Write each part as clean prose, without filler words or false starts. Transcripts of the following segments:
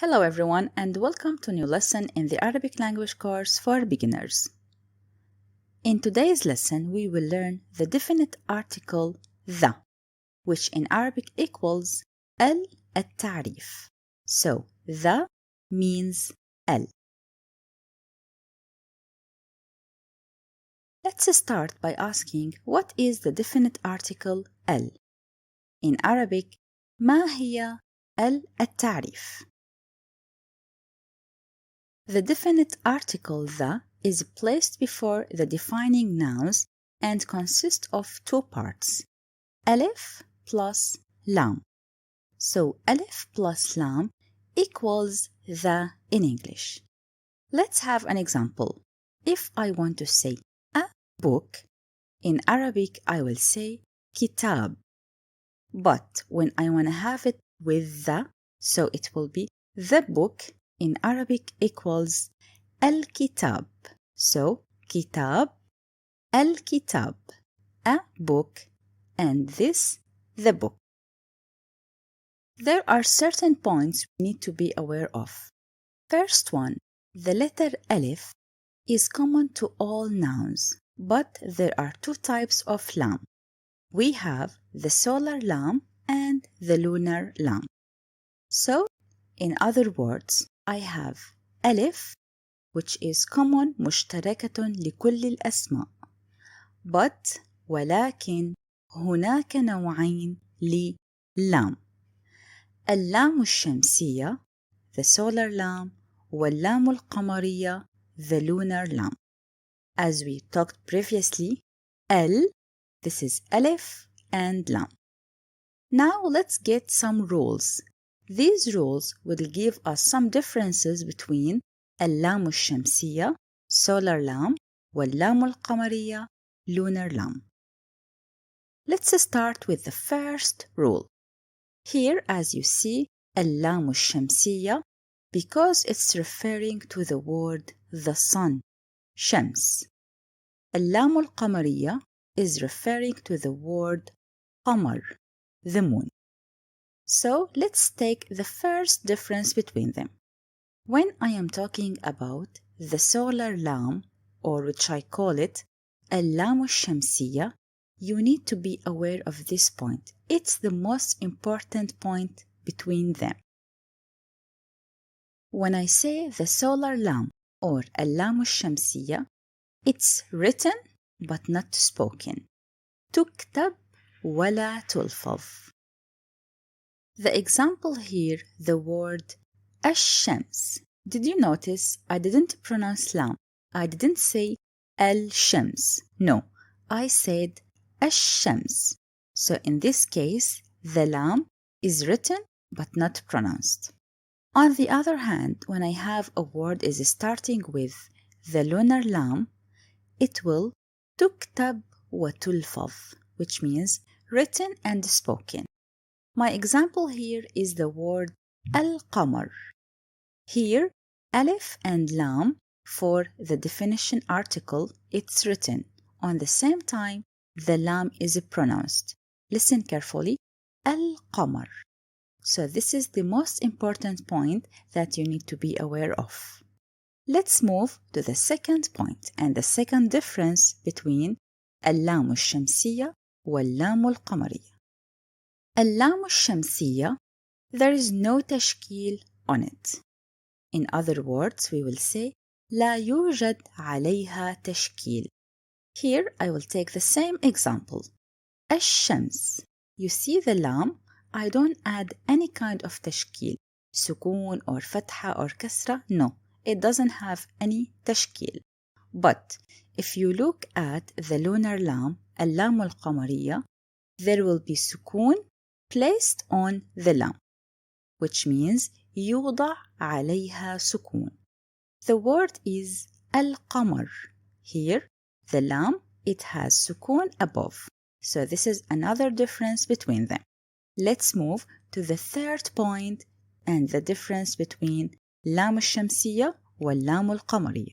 Hello everyone and welcome to a new lesson in the Arabic language course for beginners. In today's lesson, we will learn the definite article the, which in Arabic equals التعريف. So, the means al. Let's start by asking what is the definite article al? In Arabic, ما هي التعريف? The definite article the is placed before the defining nouns and consists of two parts, alif plus lam. So alif plus lam equals the in English. Let's have an example. If I want to say a book, in Arabic I will say kitab. But when I want to have it with the, so it will be the book. In Arabic equals al-kitab. So, kitab, al-kitab, a book, and this, the book. There are certain points we need to be aware of. First one, the letter alif is common to all nouns, but there are two types of lam. We have the solar lam and the lunar lam. So, in other words, I have ألف which is common مشتركة لكل الأسماء but ولكن هناك نوعين للام اللام الشمسية the solar lam واللام القمرية the lunar lam. As we talked previously, this is ألف and lam. Now let's get some rules. These rules will give us some differences between اللام الشمسية, solar lam, واللام القمرية, lunar lam. Let's start with the first rule. Here, as you see, اللام الشمسية, because it's referring to the word the sun, shams. اللام القمرية is referring to the word قمر, the moon. So let's take the first difference between them. When I am talking about the solar lam, or which I call it اللام الشمسية, you need to be aware of this point. It's the most important point between them. When I say the solar lam or اللام الشمسية, it's written but not spoken. تكتب ولا تلفظ. The example here, the word الشمس. Did you notice I didn't pronounce lam? I didn't say الشمس. No, I said الشمس. So in this case, the lam is written but not pronounced. On the other hand, when I have a word is starting with the lunar lam, it will تكتب وتلفظ, which means written and spoken. My example here is the word al-qamar. Here, alif and lam for the definition article, it's written. On the same time, the lam is pronounced. Listen carefully, al-qamar. So this is the most important point that you need to be aware of. Let's move to the second point and the second difference between اللام الشمسية واللام القمرية. اللام الشمسية, there is no تشكيل on it. In other words, we will say لا يوجد عليها تشكيل. Here I will take the same example. الشمس. You see the lam, I don't add any kind of تشكيل. سكون or فتحة or كسرة. No, it doesn't have any تشكيل. But if you look at the lunar lam, اللام القمرية, there will be سكون placed on the lam, which means يوضع عليها سكون. The word is al-qamar. Here, the lam, it has سكون above. So this is another difference between them. Let's move to the third point and the difference between لام الشمسية واللام القمرية.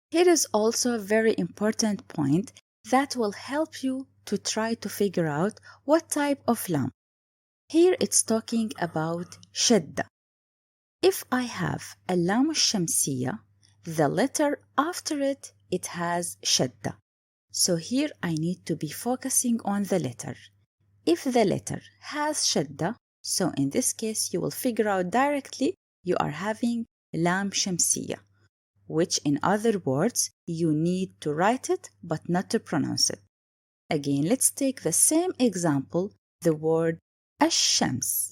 Here is also a very important point that will help you to try to figure out what type of lam. Here it's talking about shadda. if I have اللام الشمسية, the letter after it has شدة. So here I need to be focusing on the letter. If the letter has شدة, so in this case you will figure out directly you are having لام شمسية, which in other words you need to write it but not to pronounce it. Again, let's take the same example, the word الشمس.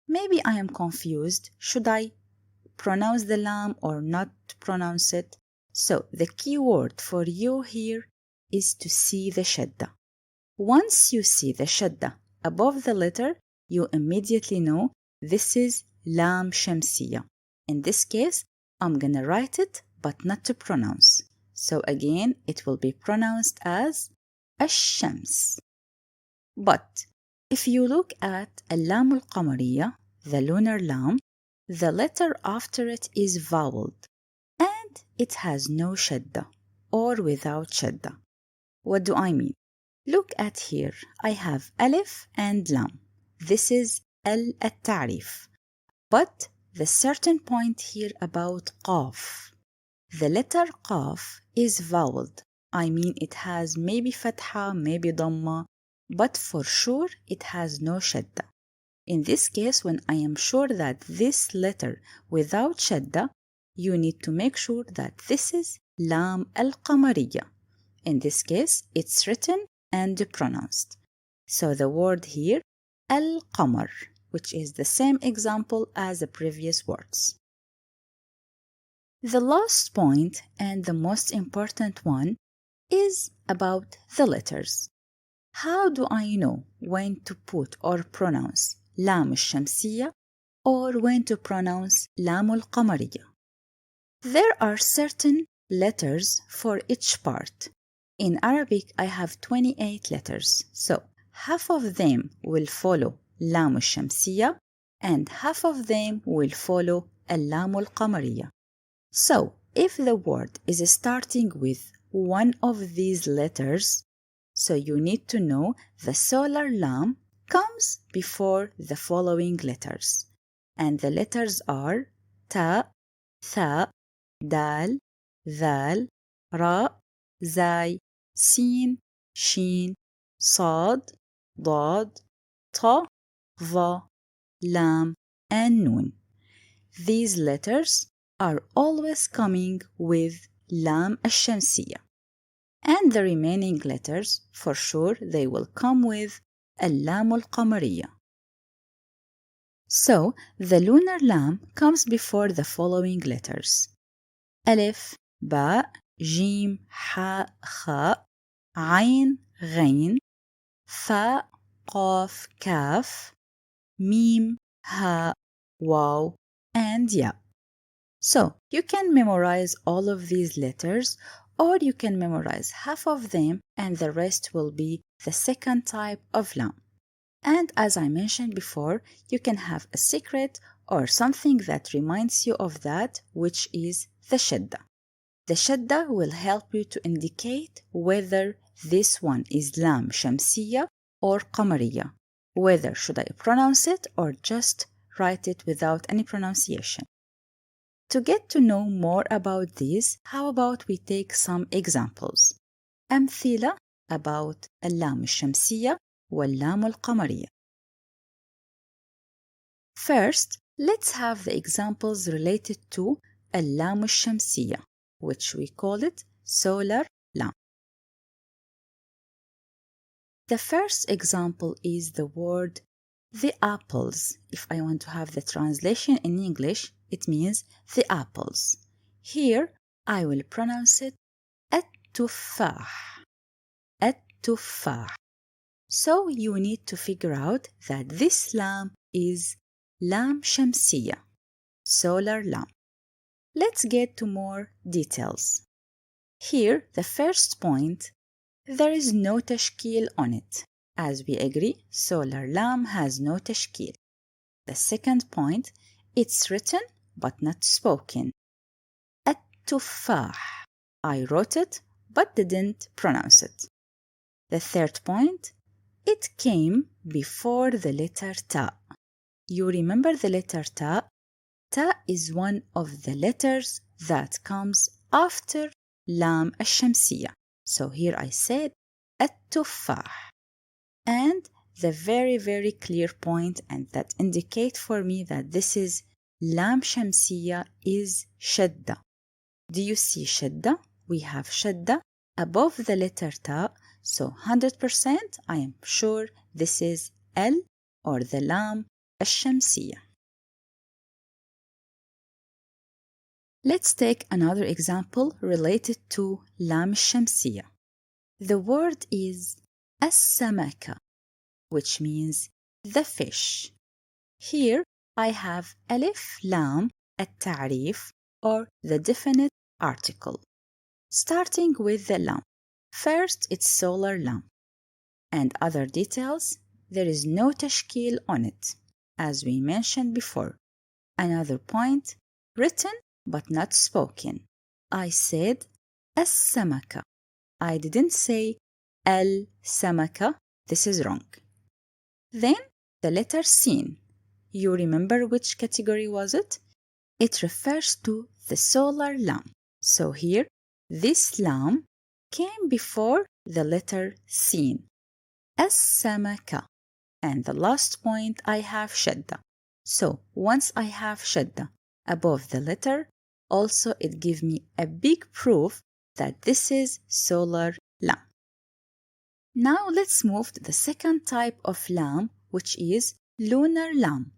Maybe I am confused. Should I pronounce the lam or not pronounce it? So the key word for you here is to see the shadda. Once you see the shadda above the letter, you immediately know this is lam shamsiya. In this case, I'm gonna write it but not to pronounce. So again, it will be pronounced as الشمس. But if you look at اللام القمرية, the lunar lam, the letter after it is voweled and it has no shadda or without shadda. What do I mean? Look at here. I have alif and lam. This is التعريف. But the certain point here about qaf. The letter qaf is voweled. I mean it has maybe fatha, maybe dhamma, but for sure it has no shadda. In this case, when I am sure that this letter without shadda, you need to make sure that this is lam al-qamariya. In this case, it's written and pronounced. So the word here, al-qamar, which is the same example as the previous words. The last point and the most important one is about the letters. How do I know when to put or pronounce لام الشمسية or when to pronounce لام القمرية? There are certain letters for each part. In Arabic, I have 28 letters. So half of them will follow لام الشمسية and half of them will follow اللام القمرية. So if the word is starting with one of these letters, so you need to know the solar lam comes before the following letters. And the letters are ta, tha, dal, dhal, ra, zai, sin, shin, sad, dad, ta, va, lam, and nun. These letters are always coming with lam al-shamsiyah. And the remaining letters, for sure, they will come with اللام القمرية. So, the lunar lam comes before the following letters. ألف, باء, جيم, حاء, خاء, عين, غين, فاء, قاف, كاف, ميم, هاء, واو, and ya. So, you can memorize all of these letters, or you can memorize half of them and the rest will be the second type of lam. And as I mentioned before, you can have a secret or something that reminds you of that, which is the shadda. The shadda will help you to indicate whether this one is lam shamsiya or qamariya, whether should I pronounce it or just write it without any pronunciation. To get to know more about these, how about we take some examples? أمثلة about اللام الشمسية واللام القمرية. First, let's have the examples related to اللام الشمسية, which we call it solar lam. The first example is the word the apples. If I want to have the translation in English, it means the apples. Here, I will pronounce it التفاح. التفاح. So you need to figure out that this lam is lam shamsiya, solar lam. Let's get to more details. Here, the first point, there is no tashkil on it. As we agree, solar lam has no tashkil. The second point, it's written but not spoken. التفاح. I wrote it but didn't pronounce it. The third point, it came before the letter ta. You remember the letter ta? Ta is one of the letters that comes after لام الشمسية. So here I said التفاح. And the very clear point and that indicate for me that this is لام شمسية is شدة. Do you see شدة? We have شدة above the letter ta. So 100% I am sure this is L or the لام الشمسية. Let's take another example related to لام الشمسية. The word is السمكة, which means the fish. Here I have ألف لام التعريف or the definite article. Starting with the لام. First, it's solar لام. And other details, there is no تشكيل on it, as we mentioned before. Another point, written but not spoken. I said السمكة. I didn't say السمكة. This is wrong. Then the letter sin. You remember which category was it? It refers to the solar lam. So here, this lam came before the letter sin. السمكة. And the last point I have shadda. So once I have shadda above the letter, also it gives me a big proof that this is solar lam. Now let's move to the second type of lam, which is lunar lam,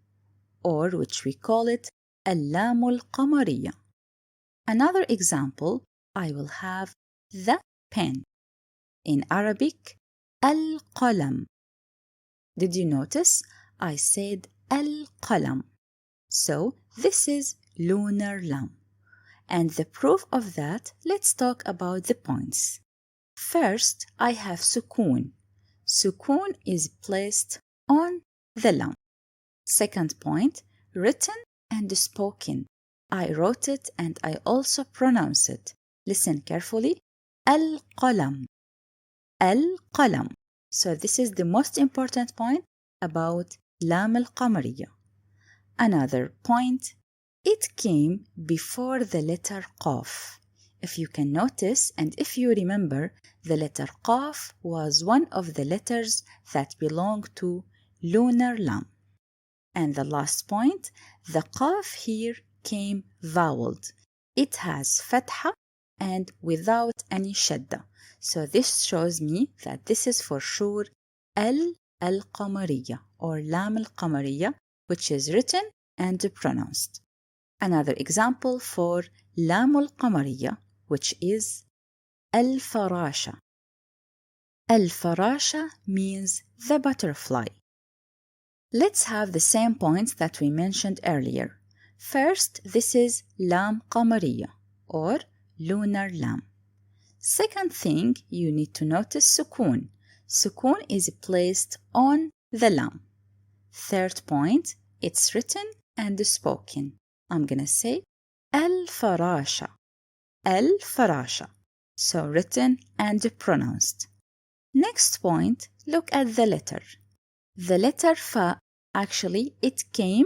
or which we call it اللام القمرية. Another example, I will have the pen. In Arabic, القلم. Did you notice? I said القلم. So this is lunar lam. And the proof of that, let's talk about the points. First, I have sukun. Sukun is placed on the lam. Second point, written and spoken. I wrote it and I also pronounce it. Listen carefully. القلم. القلم. So this is the most important point about لام القمرية. Another point, it came before the letter قاف. If you can notice and if you remember, the letter قاف was one of the letters that belong to lunar lam. And the last point, the قاف here came voweled. It has fatha and without any shadda. So this shows me that this is for sure al-qamariyya or lam al-qamariyya, which is written and pronounced. Another example for lam al-qamariyya, which is al-farasha. Al-farasha means the butterfly. Let's have the same points that we mentioned earlier. First, this is lam qamariyya or lunar lam. Second thing, you need to notice sukun. Sukun is placed on the lam. Third point, it's written and spoken. I'm gonna say al-farasha. Al-farasha. So written and pronounced. Next point, look at the letter. The letter fa, actually, it came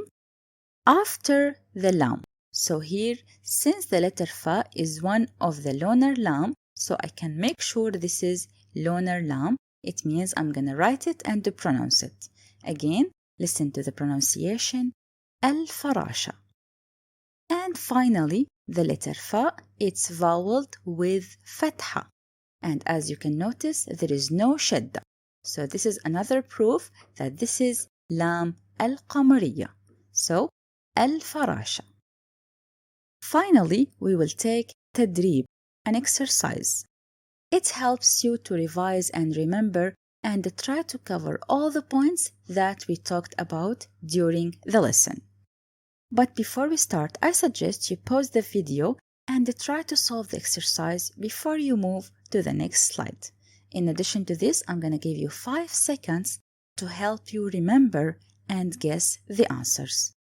after the lam. So here, since the letter fa is one of the lunar lam, so I can make sure this is lunar lam. It means I'm going to write it and pronounce it. Again, listen to the pronunciation, al-farasha. And finally, the letter fa, it's voweled with fatha. And as you can notice, there is no shadda. So this is another proof that this is lam al-qamariyya. So, al-farasha. Finally, we will take tadrib, an exercise. It helps you to revise and remember and try to cover all the points that we talked about during the lesson. But before we start, I suggest you pause the video and try to solve the exercise before you move to the next slide. In addition to this, I'm going to give you 5 seconds to help you remember and guess the answers.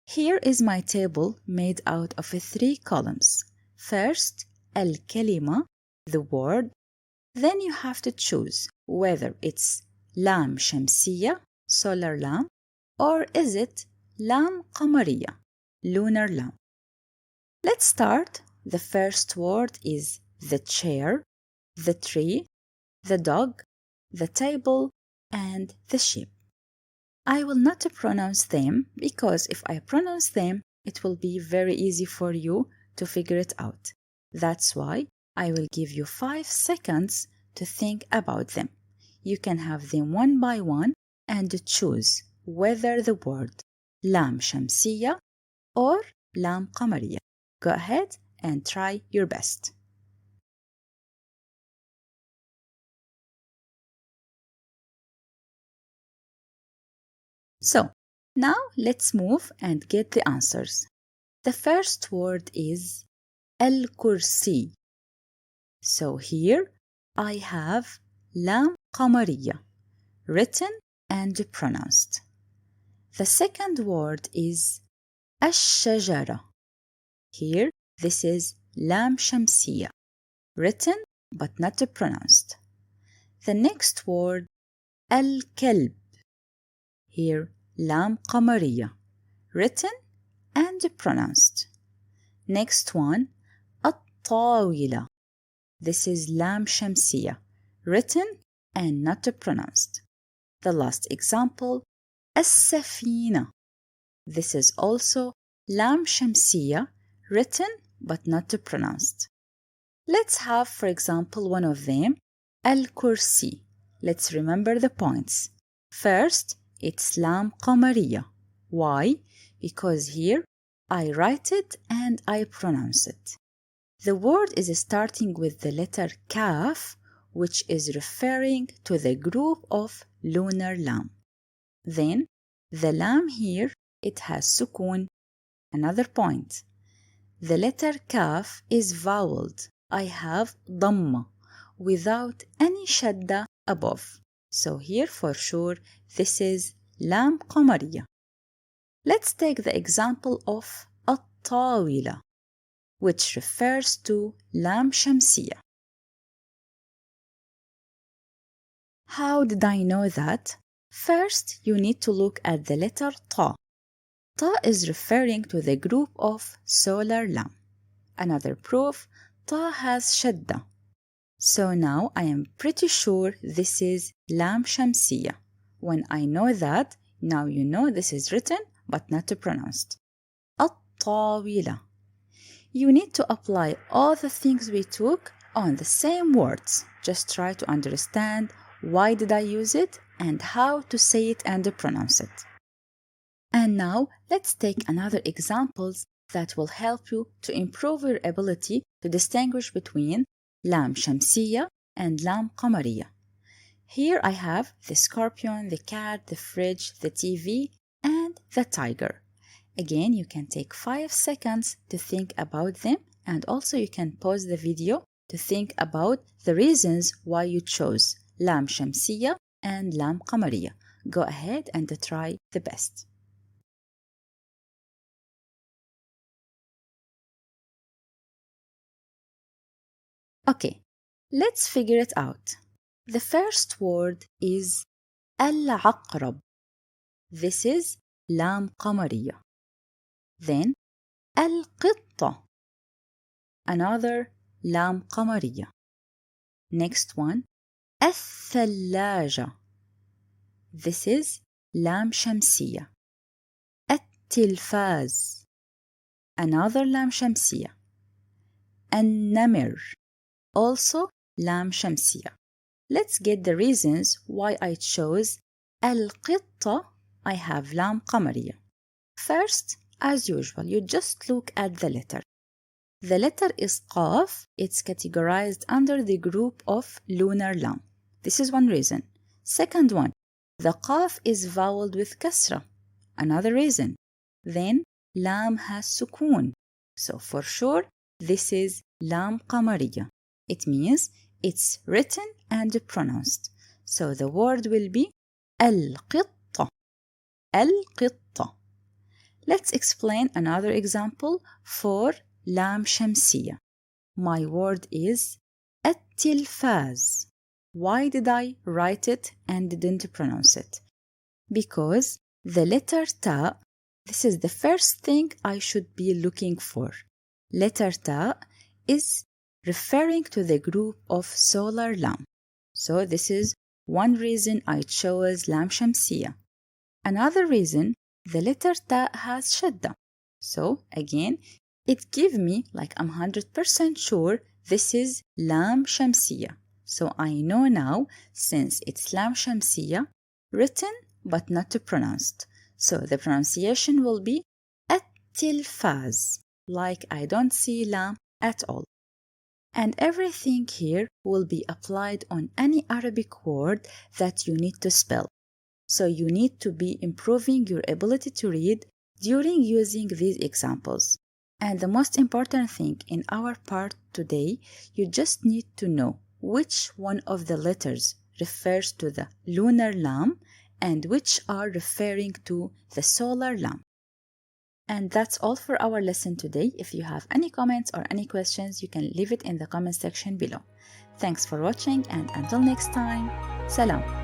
Here is my table made out of 3 columns. First, al-kalima, the word. Then you have to choose whether it's lam shamsiya, solar lam, or is it lam qamariyya, lunar lamb. Let's start. The first word is the chair, the tree, the dog, the table, and the sheep. I will not pronounce them because if I pronounce them, it will be very easy for you to figure it out. That's why I will give you 5 seconds to think about them. You can have them one by one and choose whether the word لام شمسية or لام قمرية. Go ahead and try your best. So, now let's move and get the answers. The first word is الكرسي. So here I have لام قمرية written and pronounced. The second word is الشجرة. Here this is لام شمسية written but not pronounced. The next word الكلب. Here لام قمرية written and pronounced. Next one الطاولة. This is لام شمسية written and not pronounced. The last example السفينة. This is also لام شمسية written but not pronounced. Let's have, for example, one of them, الكرسي. Let's remember the points. First, it's لام قمرية. Why? Because here I write it and I pronounce it. The word is starting with the letter kaf, which is referring to the group of lunar lam. Then, the lam here, it has sukun. Another point. The letter kaf is voweled. I have dhamma without any shadda above. So here for sure, this is lam qamariya. Let's take the example of الطاولة, which refers to lam shamsiya. How did I know that? First, you need to look at the letter ta. Ta is referring to the group of solar lam. Another proof, ta has shadda. So now I am pretty sure this is lam shamsiya. When I know that, now you know this is written but not pronounced. الطاولة. You need to apply all the things we took on the same words. Just try to understand why did I use it and how to say it and pronounce it. And now let's take another examples that will help you to improve your ability to distinguish between lam shamsiya and lam qamariya. Here I have the scorpion, the cat, the fridge, the TV, and the tiger. Again, you can take 5 seconds to think about them, and also you can pause the video to think about the reasons why you chose lam shamsiya and lam qamariya. Go ahead and try the best. Okay, let's figure it out. The first word is العقرب. This is lam qamariya. Then القطة. Another lam qamariya. Next one الثلاجة. This is lam shamsiya. التلفاز. Another lam shamsiya. النمر. Also lam shamsiya. Let's get the reasons why I chose القطة. I have lam qamariya. First, as usual, you just look at the letter. The letter is qaf. It's categorized under the group of lunar lam. This is one reason. Second one, the qaf is voweled with kasra. Another reason. Then lam has sukun. So for sure, this is lam qamariya. It means it's written and pronounced. So the word will be القطة. القطة. Let's explain another example for lam shamsiya. My word is التلفاز. Why did I write it and didn't pronounce it? Because the letter ta, this is the first thing I should be looking for. Letter Ta is referring to the group of solar lam. So this is one reason I chose lam shamsiya. Another reason, the letter Ta has shadda. So again, it gives me like I'm 100% sure this is lam shamsiya. So I know now, since it's lam shamsiya, written but not pronounced. So the pronunciation will be at-tilfaz, like I don't see lam at all. And everything here will be applied on any Arabic word that you need to spell. So you need to be improving your ability to read during using these examples. And the most important thing in our part today, you just need to know which one of the letters refers to the lunar lam and which are referring to the solar lam. And that's all for our lesson today. If you have any comments or any questions, you can leave it in the comment section below. Thanks for watching, and until next time, salam.